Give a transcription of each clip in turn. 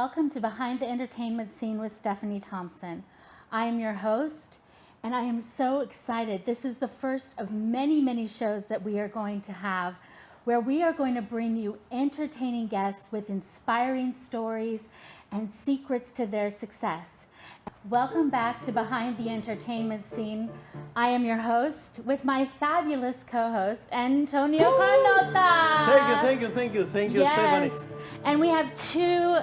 welcome to Behind the Entertainment Scene with Stephanie Thompson. I am your host, and I am so excited. This is the first of many, many shows that we are going to have where we are going to bring you entertaining guests with inspiring stories and secrets to their success. Welcome back to Behind the Entertainment Scene. I am your host with my fabulous co-host, Antonio Carnota. Thank you, Yes, Stephanie. and we have two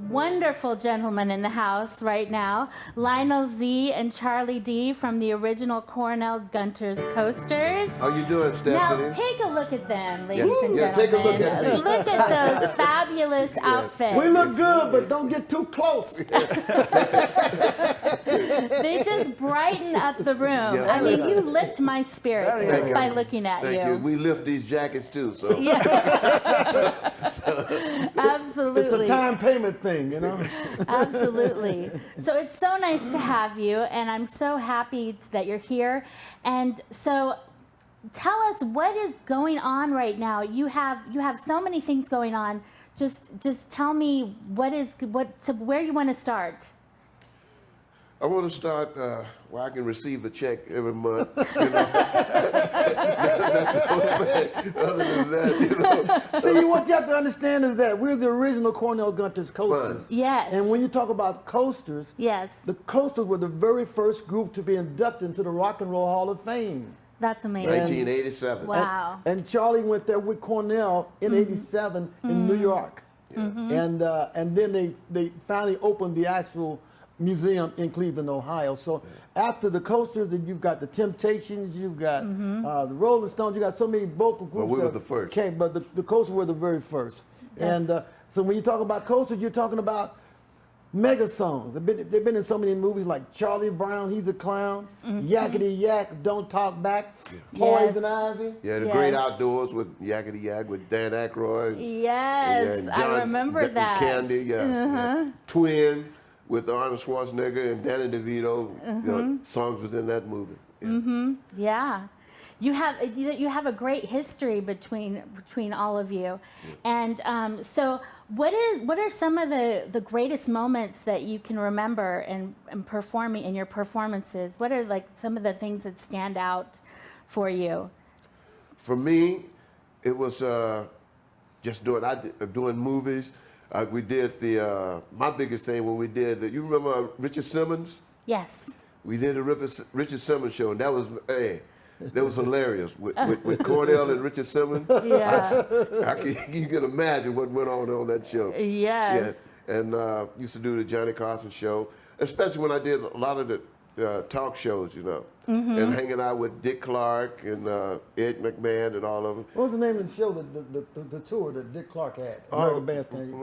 wonderful gentlemen in the house right now, Lionel Z and Charlie D from the original Cornell Gunter's Coasters. How you doing, Stephanie? Now take a look at them, ladies and Yeah, gentlemen. take a look at me. Look at those fabulous outfits. We look good, but don't get too close. They just brighten up the room. Yes, I mean, ma'am. you lift my spirits Thank just you. by looking at Thank you. We lift these jackets too, so. Yeah. Absolutely. It's a time payment thing, you know? Absolutely. So it's so nice to have you, and I'm so happy that you're here. And so tell us what is going on right now. You have so many things going on. Just tell me where you want to start. I want to start where I can receive a check every month. You know? That's the only thing. Other than that, you know. See, what you have to understand is that we're the original Cornell Gunter's Coasters. Yes. And when you talk about coasters, Yes. the Coasters were the very first group to be inducted into the Rock and Roll Hall of Fame. That's amazing. 1987. Wow. And Charlie went there with Cornell in '87 in New York. And then they finally opened the actual museum in Cleveland, Ohio. So after the Coasters, then you've got the Temptations, you've got the Rolling Stones, you got so many vocal groups. Well, we were that the first. Came, but the Coasters were the very first. And so when you talk about Coasters, you're talking about mega songs. They've been in so many movies like Charlie Brown, He's a Clown, Yakety Yak, Don't Talk Back, Poison Ivy. Yeah, the Yes. Great Outdoors with Yakety Yak with Dan Aykroyd. Yes, and I remember that. Candy, yeah. Twin with Arnold Schwarzenegger and Danny DeVito. You know, songs was in that movie. Yeah. Yeah. You have a great history between all of you, and so what are some of the greatest moments that you can remember in performing in your performances? What are like some of the things that stand out for you? For me, it was just doing movies. We did my biggest thing when we did you remember Richard Simmons? Yes. We did the Richard Simmons show, and that was that was hilarious with Cornell and Richard Simmons. Yeah. You can imagine what went on that show. Yes. Yeah. And used to do the Johnny Carson show, especially when I did a lot of the talk shows, you know, and hanging out with Dick Clark and Ed McMahon and all of them. What was the name of the show, the tour that Dick Clark had? American Bandstand.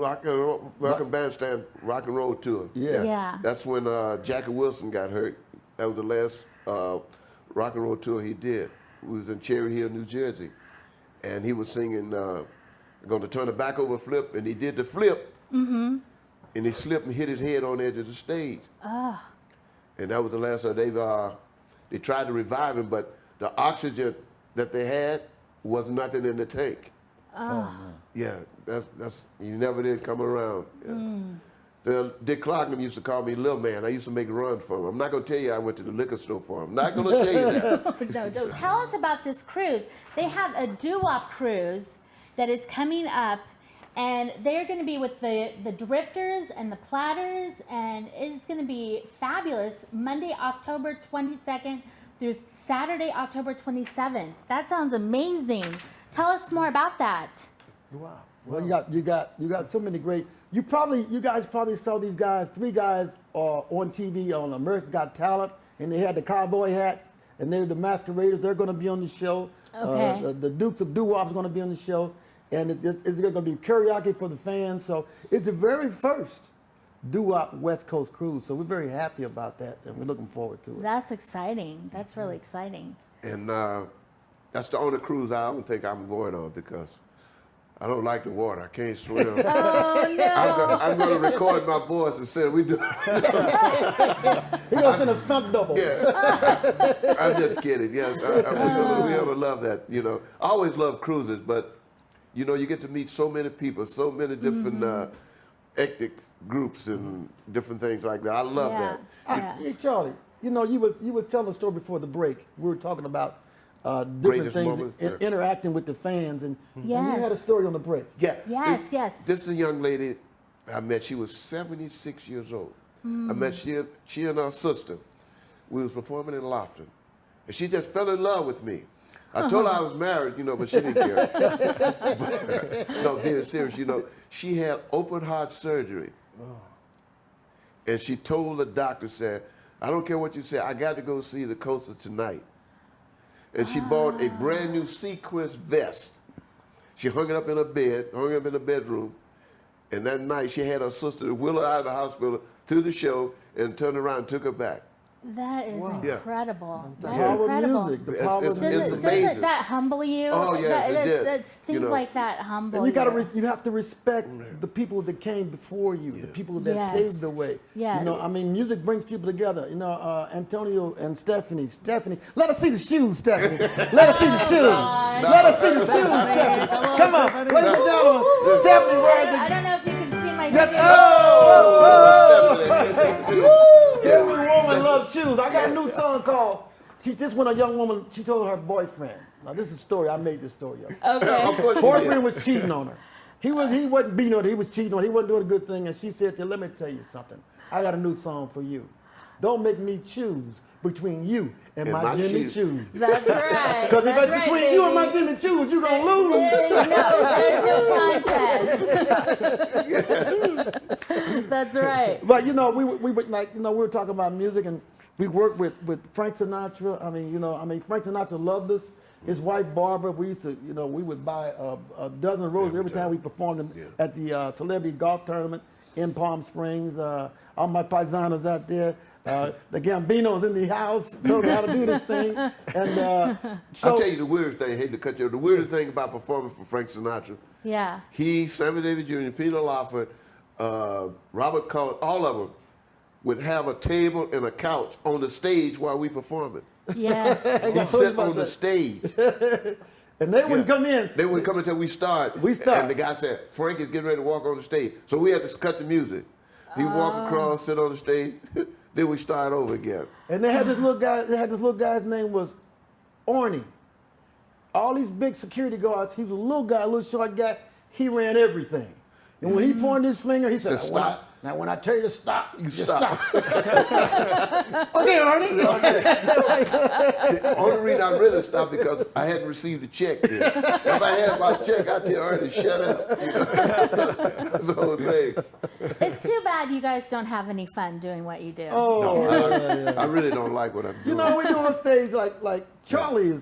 American Bandstand Rock and Roll Tour. Yeah. Yeah. That's when Jackie Wilson got hurt. That was the last rock and roll tour he did. We was in Cherry Hill, New Jersey, and he was singing "Going to Turn It Back Over Flip," and he did the flip, and he slipped and hit his head on the edge of the stage. Oh. And that was the last time they tried to revive him, but the oxygen that they had was nothing in the tank. Oh. Yeah, that's he never did come around. Yeah. So Dick Clark used to call me Little Man. I used to make runs for him. I'm not going to tell you I went to the liquor store for him. I'm not going to tell you that. No. Tell us about this cruise. They have a doo-wop cruise that is coming up, and they're going to be with the Drifters and the Platters, and it's going to be fabulous. Monday, October 22nd through Saturday, October 27th. That sounds amazing. Tell us more about that. Wow. Well, you got so many great. You guys probably saw these guys, three guys on TV on America's Got Talent, and they had the cowboy hats, and they're the masqueraders. They're going to be on the show. Okay. The Dukes of Doo-Wop is going to be on the show, and it's going to be karaoke for the fans. So it's the very first Doo-Wop West Coast cruise. So we're very happy about that, and we're looking forward to it. That's exciting. That's really exciting. And that's the only cruise I don't think I'm going on because I don't like the water. I can't swim. Oh, no. I'm going to record my voice and say we do. He's going to send a stunt double. Yeah. I'm just kidding. Yes, we ever love that. You know, I always love cruises, but you know, you get to meet so many people, so many different ethnic groups and different things like that. I love Yeah. that. Yeah. Hey, Charlie, you know, you was telling a story before the break. We were talking about different Greatest things, moment, yeah. interacting with the fans, and you Yes. had a story on the break. Yeah. Yes, yes. This is a young lady I met. She was 76 years old. I met she and her sister. We was performing in Lofton, and she just fell in love with me. I told her I was married, you know, but she didn't care. But, no, being serious, you know, she had open heart surgery, and she told the doctor, said, "I don't care what you say, I got to go see the Coasters tonight." And she bought a brand new sequence vest. She hung it up in her bed, hung it up in the bedroom. And that night she had her sister wheel her out of the hospital to the show and turned around and took her back. That is Yeah. incredible. The That's power of incredible. music. The It's- power it's- of Does music. it, amazing. doesn't that humble you? Oh, yes, it did. It's things You know. like that humble And you gotta, you. you have to respect the people that came before you, the people that Yes. paved the way. Yes. You know, I mean, music brings people together. You know, Antonio and Stephanie. Stephanie, let us see the shoes, Stephanie. Let us see the shoes. Let us see the shoes, Stephanie. Come on, ladies and gentlemen. Stephanie wears I the. don't know if you can see my Just, ticket. Every woman loves shoes. I got a new song called. This one, a young woman. She told her boyfriend. Now this is a story. I made this story up. Okay. Of course you Boyfriend did. was cheating on her. He wasn't beating on her. He was cheating on her. He wasn't doing a good thing. And she said to him, "Let me tell you something. I got a new song for you. Don't make me choose between you and my Jimmy shoes." Choos. That's right. Because if That's it's right, between you and my baby. Jimmy Choos, you're gonna lose." There's no contest. That's right. But you know, we would like, you know, we were talking about music, and we worked with Frank Sinatra. I mean, Frank Sinatra loved us. His wife Barbara, we used to, you know, we would buy a dozen of roses every time we performed them at the celebrity golf tournament in Palm Springs. All my paisanos out there. The Gambinos in the house showed me how to do this thing. And so, I'll tell you the weirdest thing, I hate to cut you off, the weirdest thing about performing for Frank Sinatra, Yeah. he, Sammy Davis Jr., Peter Lawford, Robert Cole, all of them would have a table and a couch on the stage while we performing. Yes. He sat on the stage. and they wouldn't Yeah. come in. They wouldn't come until we start. We start. And the guy said, Frank is getting ready to walk on the stage. So we had to cut the music. He walk across, sit on the stage, then we start over again. And they had this little guy. They had this little guy's name was Orny. All these big security guards. He was a little guy, a little short guy. He ran everything. And when he pointed his finger, he said, Said, "When I- stop." Now, when I tell you to stop, you stop. stop." Okay, Orny. The only reason I really stopped because I hadn't received a check yet. If I had my check, I'd tell Ernie, shut up. You know? That's the whole thing. It's too bad you guys don't have any fun doing what you do. I really don't like what I'm doing. You know, we do on stage like Charlie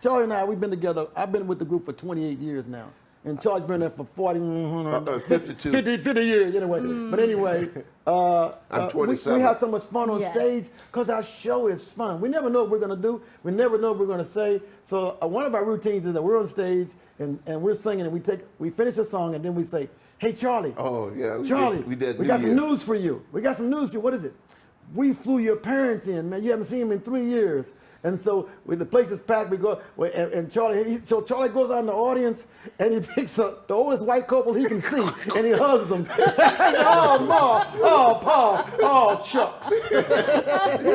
Charlie and I. We've been together. I've been with the group for 28 years now. And Charlie's been there for 52. 50 years anyway. But anyway, I'm 27. we have so much fun on Yeah. stage because our show is fun. We never know what we're going to do. We never know what we're going to say. So one of our routines is that we're on stage and we're singing and we finish a song and then we say, "Hey, Charlie. Oh, yeah. Charlie, we did we got some news for you. We got some news for you. What is it? We flew your parents in, man. You haven't seen them in 3 years." And so when the place is packed, we go, and Charlie, so Charlie goes out in the audience and he picks up the oldest white couple he can see and he hugs them. "Oh, Ma, oh, Pa, oh, shucks."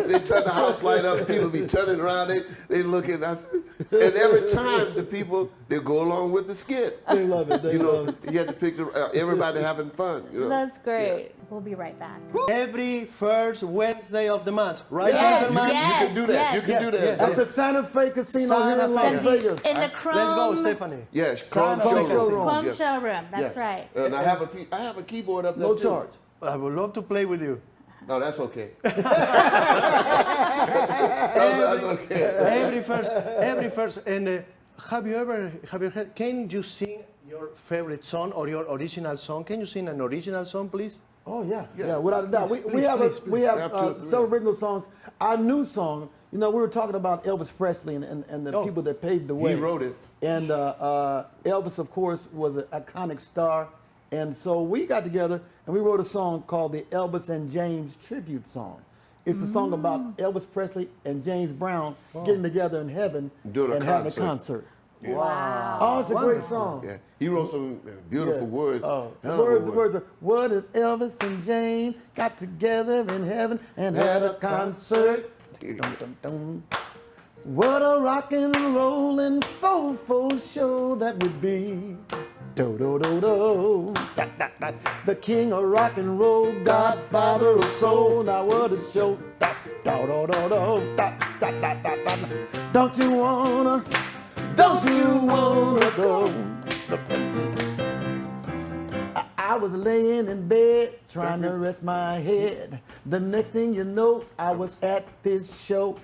They turn the house light up, people be turning around, they look at us. And every time the people, they go along with the skit. They love it. They You know, love it. you have to pick everybody having fun. You know? That's great. We'll be right back. Every first Wednesday of the month, right, Yes, gentlemen? yes, You can do that. yes. You can do that. At the Santa Fe Casino Santa here in Las Fe. Vegas. In the Chrome, Let's go, Stephanie. Yes, Chrome Santa Fe Showroom. Chrome Yes. showroom. That's Yeah. right. And I have a keyboard up there No too. charge. I would love to play with you. No, that's okay. That's okay. Every first, and have you ever heard, can you sing your favorite song or your original song? Can you sing an original song, please? Oh yeah, without a doubt. We Please, have please, we have Have two or three. several original songs. Our new song, you know, we were talking about Elvis Presley and the people that paved the way. He wrote it. And Elvis, of course, was an iconic star. And so we got together and we wrote a song called the Elvis and James Tribute Song. It's a song about Elvis Presley and James Brown getting together in heaven Doing a and having a concert. concert. Wow. Oh, it's a great Wonderful. song. Yeah, he wrote some beautiful words. Oh, the Hell of a words, the word. words are, what if Elvis and Jane got together in heaven and had a concert? Dum, dum, dum. What a rock and rollin' soulful show that would be. Do, do, do, do. Da, da, da. The king of rock and roll, godfather of soul. Now what a show. Da, da, da, da, da, da, da, da, da, da. Don't you wanna go? I was laying in bed trying to rest my head. The next thing you know, I was at this show.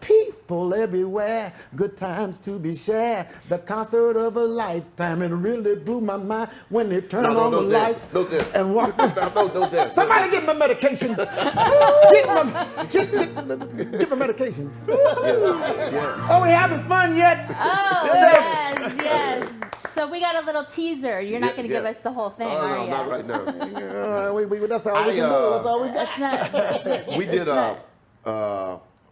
People everywhere, good times to be shared. The concert of a lifetime. It really blew my mind when they turned on the lights and walked. Don't dance. Somebody get my medication. Get my medication. Yeah. Are we having fun yet? Oh, yes, yes. So we got a little teaser. You're not Yeah, going to give yeah. us the whole thing, Oh, are no, you? not right now. That's all we can do. That's all we got. That's not. That's it. We did It's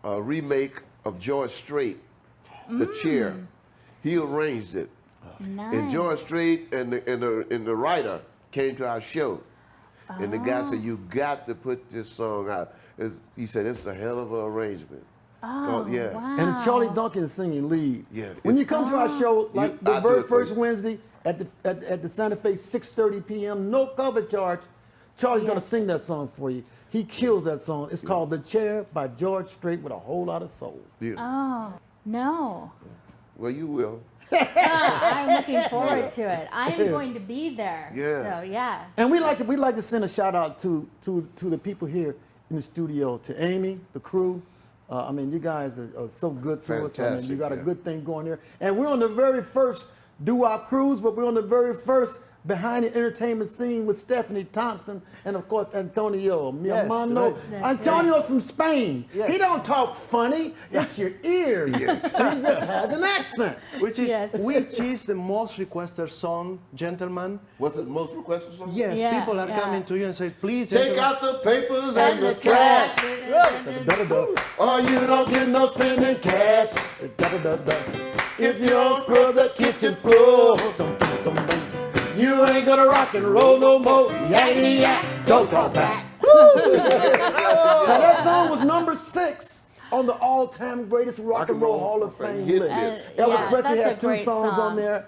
a remake of George Strait, The Chair. He arranged it. not And nice. George Strait and the writer came to our show. And the guy said, you got to put this song out. He said, it's a hell of an arrangement. Oh, yeah. wow. And it's Charlie Duncan singing lead. Yeah, When you it's- come to our show, like the I'll do very it for first you. Wednesday at the Santa Fe, 6:30 p.m., no cover charge. Charlie's gonna Yes. sing that song for you. He kills that song. It's called "The Chair" by George Strait with a whole lot of soul. Yeah. Oh, no. Well, you will. I'm looking forward to it. I am going to be there. Yeah. So, yeah. And we like to send a shout out to the people here in the studio, to Amy, the crew. I mean, you guys are so good to us. I mean, you Fantastic, got a yeah. good thing going there. And we're on the very first Do Our Cruise, but we're on the very first Behind the Entertainment Scene with Stephanie Thompson and, of course, Antonio Miamano. right. That's Antonio's from Spain. Yes. He don't talk funny. It's your ears. He just has an accent. Which is Yes. which is the most requested song, gentlemen? What's the most requested song? Yes, Yeah, people are yeah. coming to you and say, please, Take gentlemen, out the papers And the trash. or you don't get no spending cash. If you don't scrub the kitchen floor, you ain't gonna rock and roll no more. Yakety yak, don't talk back. Now, that song was number 6 on the all-time greatest rock and roll Hall of Fame hit list. list. Elvis Yeah, Presley that's had a 2 great songs song. on there.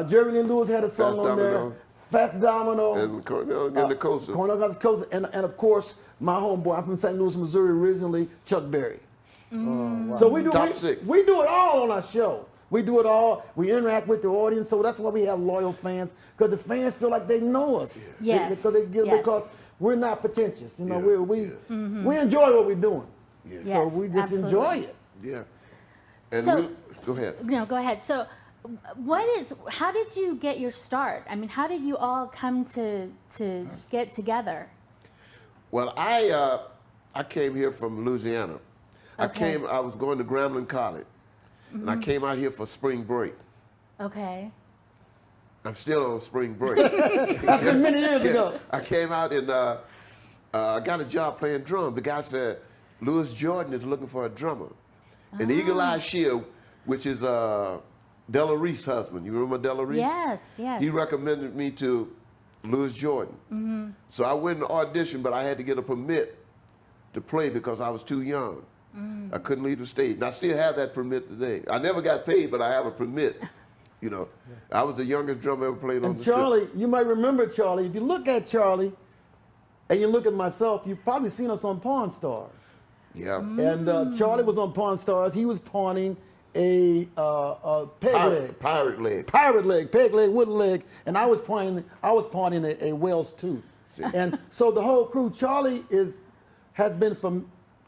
Jerry Lee Lewis had a song Fats on there. Domino. Fats Domino. And Cornell getting the coaster. Cornell got the coast. And of course, my homeboy, I'm from St. Louis, Missouri originally, Chuck Berry. So we do, Top we, six. we do it all on our show. We do it all. We interact with the audience. So that's why we have loyal fans, because the fans feel like they know us. Yes, Because yes. we're not pretentious. You know, Yeah, we enjoy what we're doing. Yes. Yes, So we just absolutely. enjoy it. Yeah. And So- go ahead. No, go ahead. So, how did you get your start? I mean, how did you all come to get together? Well, I came here from Louisiana. Okay. I was going to Grambling College, and I came out here for spring break. Okay. I'm still on spring break. That's been many years ago. I came out and I got a job playing drums. The guy said, Louis Jordan is looking for a drummer. And Eagle Eye Shield, which is Della Reese's husband. You remember Della Reese? Yes, yes. He recommended me to Louis Jordan. So I went and auditioned, but I had to get a permit to play because I was too young. I couldn't leave the stage. And I still have that permit today. I never got paid, but I have a permit. You know, I was the youngest drummer ever played on And the strip. Charlie, you might remember Charlie. If you look at Charlie and you look at myself, you've probably seen us on Pawn Stars. Yeah. And Charlie was on Pawn Stars. He was pawning a peg leg. Pirate leg. Pirate leg, peg leg, wooden leg, and I was pawning a whale's tooth. And so the whole crew, Charlie has been for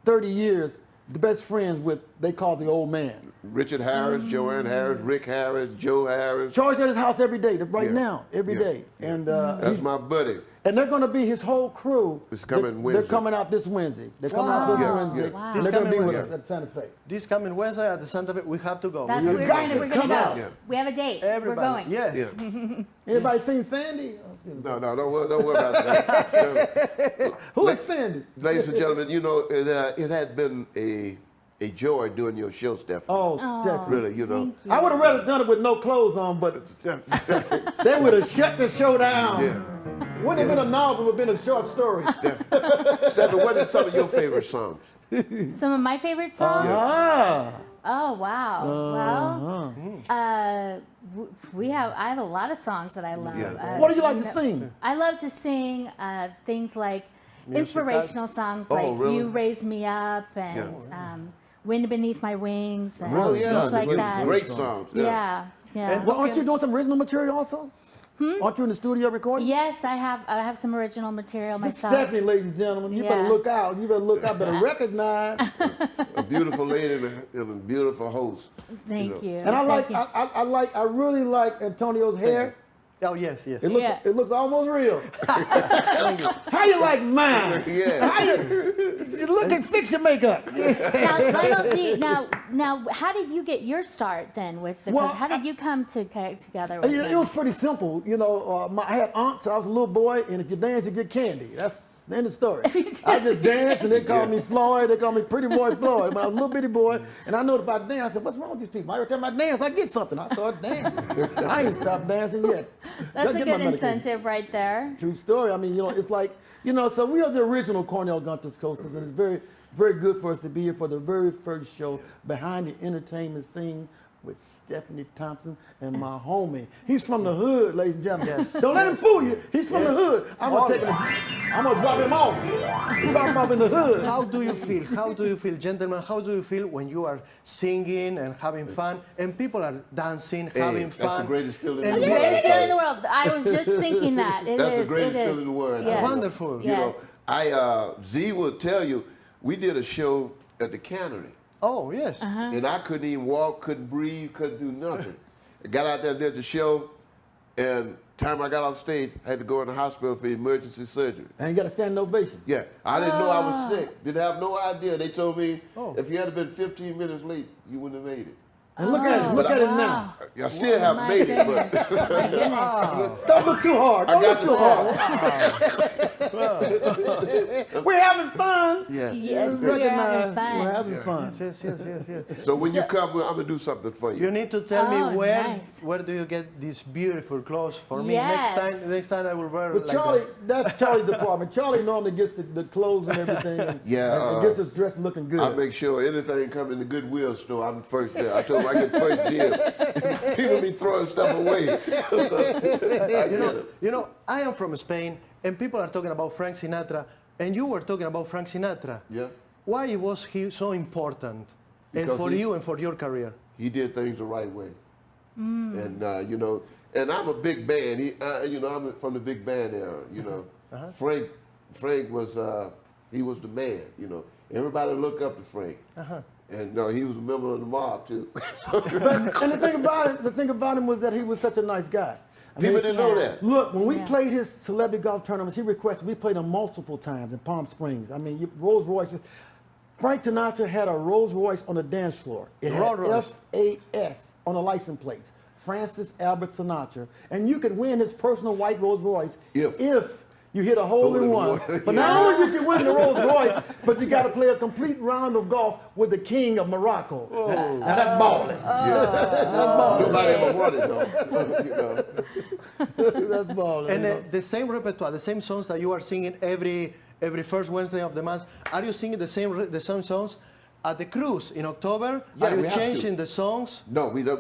30 years the best friends with, they call the old man. Richard Harris, Joanne Harris, Rick Harris, Joe Harris. Charlie's at his house every day, right Yeah. now, every Yeah. day. Yeah. And That's my buddy. and they're going to be his whole crew. It's coming They're Wednesday. coming out this Wednesday. They're coming out this Yeah, Wednesday. yeah. Wow. And This they're going to be coming with Wednesday. us at Santa Fe. this coming Wednesday at the Santa Fe, we have to go. That's You we're got going. to We're come going to go. out. Yeah. We have a date. Everybody. We're going. Yes. Yeah. Anybody seen Sandy? No, don't worry about that. Who is Sandy? Ladies and gentlemen, you know, it had been a a joy doing your show, Stephanie. Oh, Stephanie. Really, you know. I would have rather done it with no clothes on, but they would have shut the show down. Yeah. Wouldn't have been a novel, it would have been a short story. Stephanie, what are some of your favorite songs? Some of my favorite songs. Ah. Oh wow! Well, I have a lot of songs that I love. Yeah. What do you like to sing? I love to sing things like Musical? inspirational songs Oh, like really? "You Raise Me Up" and "Wind Beneath My Wings" and Oh, yeah. things like that. Great songs. Yeah, yeah. And- Well, aren't you doing some original material also? Aren't you in the studio recording? Yes, I have some original material This myself. Stephanie, ladies and gentlemen, you better Yeah. look out. You better look out. Better recognize. A beautiful lady and a beautiful host. Thank you. And I Thank like, you. I really like Antonio's hair. Oh, yes, yes. Yeah. It looks almost real. How you like mine? Yeah. How you look and fix your makeup? Now, Lionel Z, now, how did you get your start then with the? Well, how did you come to get together with You know, it him? was pretty simple. You know, I had aunts. I was a little boy, and if you dance, you get candy. That's the end of the story. you I dance, just danced, and they called me Floyd. They called me Pretty Boy Floyd. But I was a little bitty boy, and I know if I dance, I said, "What's wrong with these people?" Every time I dance, I get something. I started dancing. I ain't stopped dancing yet. That's Gotta a get my good medication. incentive right there. True story. I mean, you know, it's like, you know, so we are the original Cornell Gunter's Coasters, and it's very, very good for us to be here for the very first show behind the entertainment scene with Stephanie Thompson and my homie. He's from the hood, ladies and gentlemen. Yes. Don't let him fool you. He's from the hood. I'm gonna drop him off. Drop him off in the hood. How do you feel? How do you feel, gentlemen? How do you feel when you are singing and having fun and people are dancing, having fun? That's the greatest feeling And in the The world. greatest feeling in the world. I was just thinking that. It That's the is, greatest it is. feeling in the world. Yes. Wonderful. You know, Yes. Z will tell you, we did a show at the cannery. Oh, yes. And I couldn't even walk, couldn't breathe, couldn't do nothing. I got out there and did the show, and time I got off stage, I had to go in the hospital for emergency surgery. And you got a standing ovation. Yeah, I didn't know I was sick. Didn't have no idea. They told me Oh. if you had been 15 minutes late, you wouldn't have made it. And look at him. Look at him now. I still haven't My made it, goodness. but My goodness. Don't look too hard. Don't got look the- too hard. We're having fun. yeah. Yes, Just we are having recognize fun. We're having fun. Yes. So when you come, I'm gonna do something for you. You need to tell Oh, me where nice. where do you get these beautiful clothes for me? Yes. Next time I will wear But like Charlie, that. that's Charlie's department. Charlie normally gets the clothes and everything. And, Yeah, and gets us dressed looking good. I make sure anything come in the Goodwill store, I'm first there. I told them I get first deal. People be throwing stuff away. I get it. You know, I am from Spain, and people are talking about Frank Sinatra, and you were talking about Frank Sinatra. Yeah. Why was he so important, and Because for he- you and for your career? He did things the right way. And, you know, and I'm a big band. You know, I'm from the big band era, you know. Frank was, he was the man, you know. Everybody looked up to Frank. And he was a member of the mob, too. So, And the thing about him was that he was such a nice guy. I mean, people didn't know that. Look, when we Yeah. played his celebrity golf tournaments, he requested we played them multiple times in Palm Springs. I mean, Rolls Royce. Frank Sinatra had a Rolls Royce on the dance floor. It Rolls had Royce. FAS on the license plates. Francis Albert Sinatra. And you could win his personal white Rolls Royce if you hit a hole in one. But not only did you win the Rolls Royce, but you got to play a complete round of golf with the king of Morocco. Now that's balling. Nobody ever won it, though. You know. That's balling. And the same repertoire, the same songs that you are singing every first Wednesday of the month, are you singing the same songs at the cruise in October? Yeah, are you we have to. changing the songs? No, we got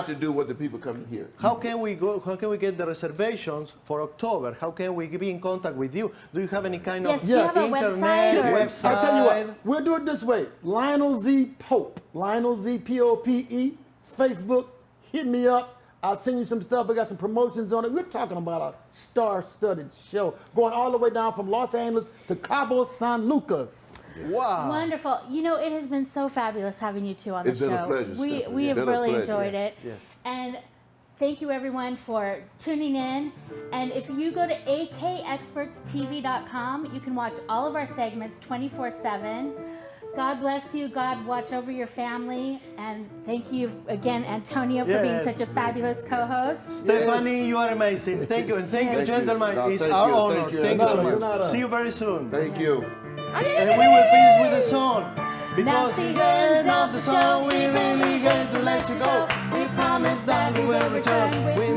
to do what the people come to hear. How can we go? How can we get the reservations for October? How can we be in contact with you? Do you have any kind Yes, of do you have a internet website or- website? I'll tell you what, we'll do it this way. Lionel Z Pope, Lionel Z Pope, Facebook, hit me up. I'll send you some stuff. I got some promotions on it. We're talking about a star-studded show going all the way down from Los Angeles to Cabo San Lucas. Wow. Wonderful. You know, it has been so fabulous having you two on the It's show. been a pleasure, we Stephanie. we have It's been a really pleasure. enjoyed Yes, it. yes. And thank you everyone for tuning in. And if you go to akexpertstv.com, you can watch all of our segments 24/7. God bless you. God watch over your family. And thank you again, Antonio, for being Yes. such a fabulous co-host. Stephanie, you are amazing. Thank you, and thank you, Thank you. gentlemen. No, it's thank our you. honor. Thank you. Thank you so No, you're much. not a- See you very soon. Thank you. And we will finish with the song. Because the the end of the song, we really hate to let you go. We promise that we will return. We